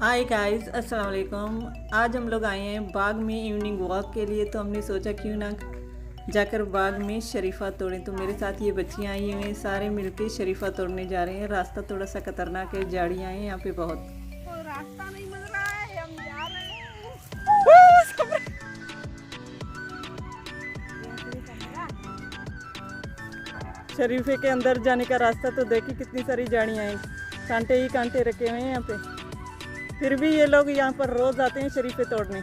Hi guys, अस्सलाम वालेकुम। आज हम लोग आए हैं बाग में इवनिंग वॉक के लिए। तो हमने सोचा क्यों ना जाकर बाग में शरीफा तोड़ें। तो मेरे साथ ये बच्चियाँ आई हुई हैं, सारे मिलके शरीफा तोड़ने जा रहे हैं। रास्ता थोड़ा सा खतरनाक है, झाड़ियाँ हैं यहाँ पे बहुत। तो रास्ता नहीं मिल रहा है, हम जा रहे हैं। शरीफे के अंदर जाने का रास्ता तो देखिए कितनी सारी झाड़ियाँ हैं, कांटे ही कांटे रखे हुए हैं यहाँ पे। फिर भी ये लोग यहाँ पर रोज आते हैं शरीफे तोड़ने।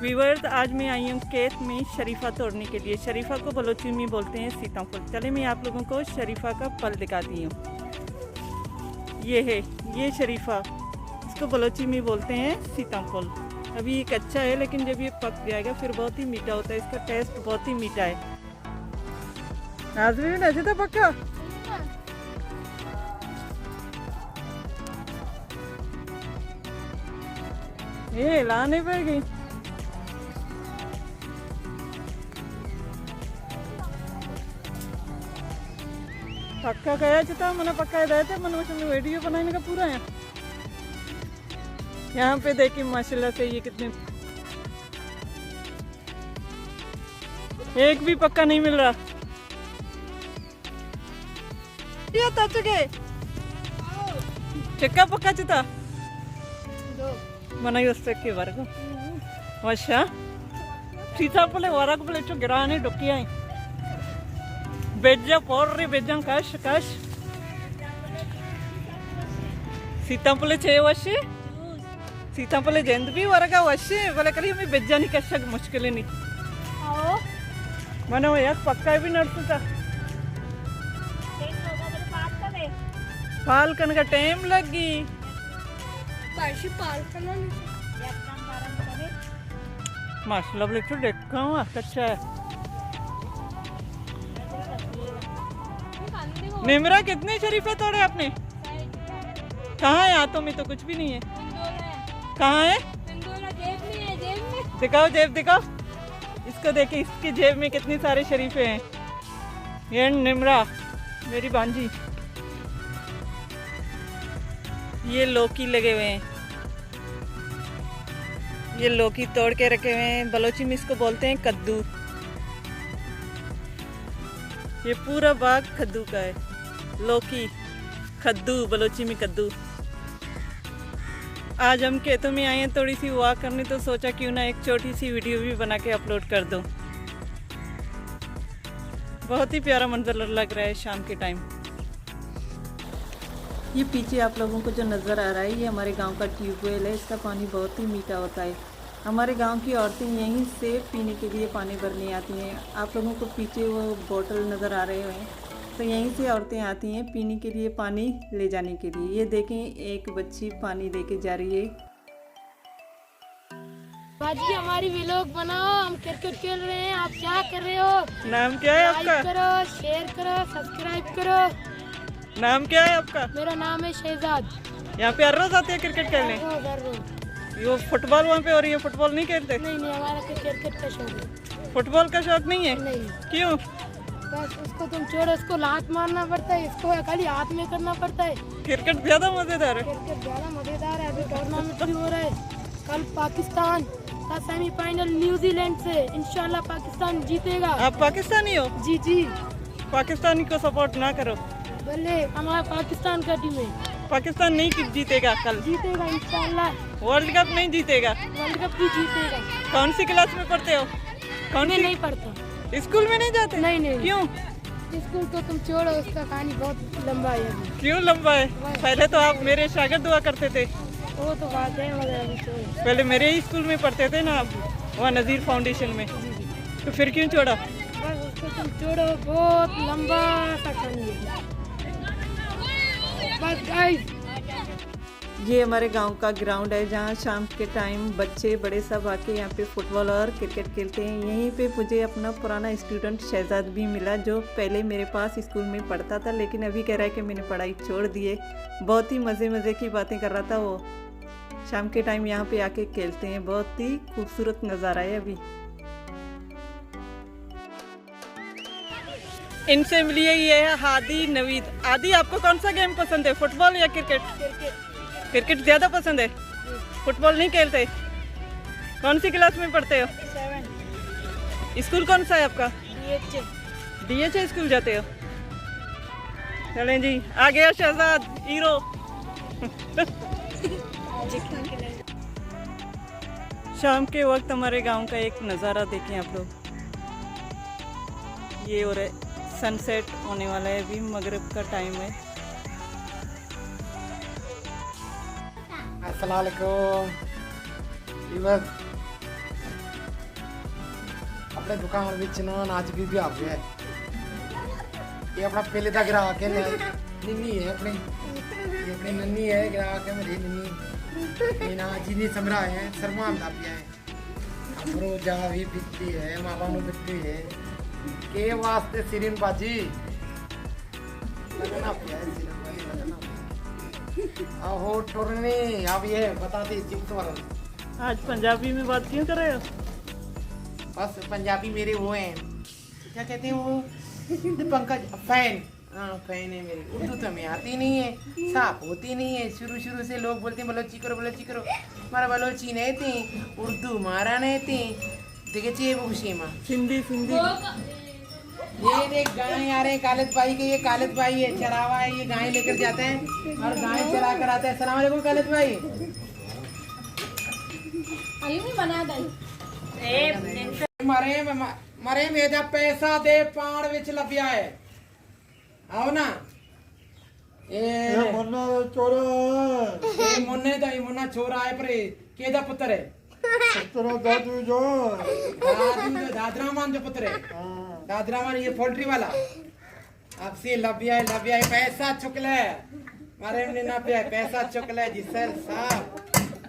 व्यूअर्स, आज मैं आई हूँ खेत में शरीफा तोड़ने के लिए। शरीफा को बलोची में बोलते हैं सीताफल। चले मैं आप लोगों को शरीफा का फल दिखाती हूँ। ये है ये शरीफा, इसको बलोची में बोलते हैं सीताफल। अभी ये कच्चा है, लेकिन जब ये पक जाएगा फिर बहुत ही मीठा होता है। इसका टेस्ट बहुत ही मीठा है। आज भी नहीं था पक्का। ये लाने पड़ेगी। पक्का गया था मैंने, पक्का गए थे मैंने वीडियो बनाने का पूरा है। यहाँ पे देखिए माशाल्लाह से ये कितने, एक भी पक्का नहीं मिल रहा। ये तचगे चक्का पक्का चिता मन वस्तु वरक वर्ष सीताफल वरक बल गिराने डुक्किया बेज्जा पोर्री बेज्जं कश कश सीताफल छे वर्षे सीताफल जेंद भी वरगा वर्षे बोले कल हमें बेज्जा नहीं कश मुश्किल नहीं मन यार पक्का भी नड़ता पालकन का टाइम लगी। माशाल्लाह बिल्कुल देखा हूँ अच्छा है। निमरा कितने शरीफे तोड़े आपने? कहाँ है? हाथों में तो कुछ भी नहीं है। कहाँ है? दिखाओ जेब दिखाओ। इसको देखिए, इसकी जेब में कितने सारे शरीफे हैं। ये निमरा मेरी भांजी। ये लौकी लगे हुए हैं, ये लौकी तोड़ के रखे हुए हैं। बलोची में इसको बोलते हैं कद्दू। ये पूरा बाग कद्दू का है। लौकी कद्दू, बलोची में कद्दू। आज हम खेतों में आए हैं थोड़ी सी वॉक करने, तो सोचा क्यों ना एक छोटी सी वीडियो भी बना के अपलोड कर दूं। बहुत ही प्यारा मंजर लग रहा है शाम के टाइम। ये पीछे आप लोगों को जो नज़र आ रहा है, ये हमारे गांव का ट्यूबवेल है। इसका पानी बहुत ही मीठा होता है। हमारे गांव की औरतें यहीं से पीने के लिए पानी भरने आती हैं। आप लोगों को पीछे वो बोतल नज़र आ रहे हैं, तो यहीं से औरतें आती हैं पीने के लिए, पानी ले जाने के लिए। ये देखें, एक बच्ची पानी लेके जा रही है। बाजी हमारी व्लॉग बनाओ, हम क्रिकेट खेल रहे हैं, आप क्या कर रहे हो? नाम क्या है आपका? लाइक करो, शेयर करो, सब्सक्राइब करो। नाम क्या है आपका? मेरा नाम है शहजाद। यहाँ पे हर रोज आते हैं क्रिकेट खेलने? ये फुटबॉल वहाँ पे, और ये फुटबॉल नहीं खेलते? नहीं, हमारा क्रिकेट का शौक है। फुटबॉल का शौक नहीं है? नहीं। क्यों? बस उसको तुम छोड़ो, इसको लात मारना पड़ता है, इसको खाली हाथ में करना पड़ता है। क्रिकेट ज्यादा मजेदार है। क्रिकेट ज्यादा मजेदार है। अभी टूर्नामेंट भी हो रहा है। कल पाकिस्तान का सेमीफाइनल न्यूजीलैंड से, इंशाल्लाह पाकिस्तान जीतेगा। आप पाकिस्तानी हो? जी। पाकिस्तानी को सपोर्ट ना करो। बोले हमारा पाकिस्तान का टीम है। पाकिस्तान नहीं जीतेगा, कल जीतेगा इंशाल्लाह। वर्ल्ड कप नहीं जीतेगा। वर्ल्ड कप भी जीतेगा। कौन सी क्लास में पढ़ते हो? कौन सी? नहीं पढ़ता। स्कूल में नहीं जाते? नहीं। क्यों? स्कूल तो तुम छोड़ो, उसका कहानी बहुत लंबा है अभी। क्यों लंबा है? पहले तो आप मेरे शागिर्द हुआ करते थे। वो तो बात है, मगर अभी छोड़ो। पहले मेरे ही स्कूल में पढ़ते थे ना आप, वहाँ नज़ीर फाउंडेशन में। तो फिर क्यों छोड़ा? बस उसको तुम छोड़ो, बहुत लंबा सा कहानी है। बस गाइस, ये हमारे गांव का ग्राउंड है, जहाँ शाम के टाइम बच्चे बड़े सब आके यहाँ पे फुटबॉल और क्रिकेट खेलते हैं। यहीं पे मुझे अपना पुराना स्टूडेंट शहजाद भी मिला, जो पहले मेरे पास स्कूल में पढ़ता था, लेकिन अभी कह रहा है कि मैंने पढ़ाई छोड़ दी है। बहुत ही मज़े की बातें कर रहा था वो। शाम के टाइम यहाँ पे आके खेलते हैं। बहुत ही खूबसूरत नज़ारा है। अभी इनसे मिलिए, ये है हादी नवीद। आदि, आपको कौन सा गेम पसंद है, फुटबॉल या क्रिकेट? क्रिकेट। क्रिकेट ज़्यादा पसंद है, फुटबॉल नहीं खेलते? कौन सी क्लास में पढ़ते हो? 7 स्कूल कौन सा है आपका? DH DH स्कूल जाते हो? चलें जी, आ गया शहजाद हीरो। शाम के वक्त हमारे गांव का एक नज़ारा देखें आप लोग। ये हो रहा है, सनसेट होने वाला है, अभी मगरिब का टाइम है। अस्सलाम वालेकुम। बस अपने दुकान ਵਿੱਚ ਨਾ नाच भी आ गया है। ये अपना पहले का ग्राहक है, निन्नी है अपनी, ये अपनी नन्नी है, ग्राहक है मेरी निन्नी। ये ना जिनी समरा है, शर्मा दा पिया है, रोजा भी बिकती है, मापा में बिकती है के वास्ते सिरिन बाजी लगना पिया है, सिरिन बाजी लगना। आहो टोरनी अब ये बता दी चिप्स वाला। आज पंजाबी में बात क्यों कर रहे हो? बस पंजाबी मेरे वो हैं, क्या कहते हैं वो, पंकज फैन। हाँ फैन है मेरी। उर्दू तो हमें आती नहीं है, साफ होती नहीं है। शुरू से लोग बोलते हैं बलोची करो बलोची करो, मारा बलोची नहीं थी, उर्दू मारा नहीं थी, देखे चाहिए वो खुशीमा सिंधी सिंधी। ये देख गाय आ रहे हैं कालिद भाई के, ये कालिद भाई है चरावा है, ये गाय लेकर जाते हैं और गाय चरा कर आते हैं। सलाम वालेकुम कालिद भाई। मरे मरे मेरा पैसा दे पाण विच लभ्या है, आओ ना। ये मुन्ना चोरा, ये मुन्ने दा ही मुन्ना चोरा है, पर केदा पुत्र है? पुत्र दादू जो दादरा मान जो पुत्र है, दादरा मान ये पोल्ट्री वाला। अब से लभ्या है, पैसा चुक ले मारे ने ना पे पैसा चुक ले जी सर साहब,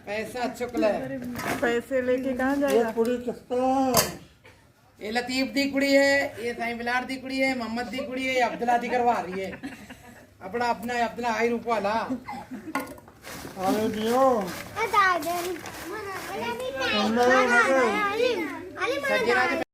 पैसा चुक ले। पैसे लेके कहाँ जाएगा? कुड़ी किस्ता, ये लतीफ दी कुड़ी है, ये साईं बिलार दी कुड़ी है, मोहम्मद दी कुड़ी है, ये अब्दुल्ला दी करवा रही है अपना अपना अब्दुल्ला आई रूप वाला। अरे दियो सजना